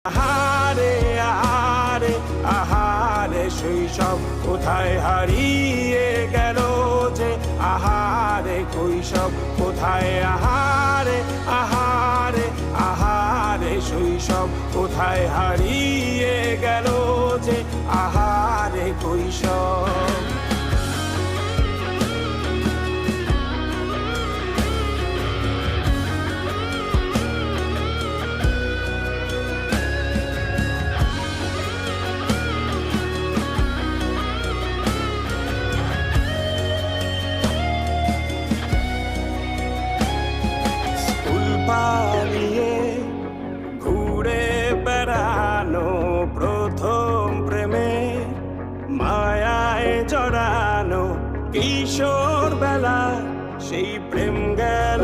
আহারে আহারে আহারে শৈশব কোথায় হারিয়ে গেল যে, আহারে কৈশব কোথায়, আহারে আহারে আহারে শৈশব কোথায় হারিয়ে গেল যে, আহারে কৈশব। পালিয়ে ঘুরে বেড়ানো প্রথম প্রেমে, মায়ায় জড়ানো কিশোর বেলা সেই প্রেম গেল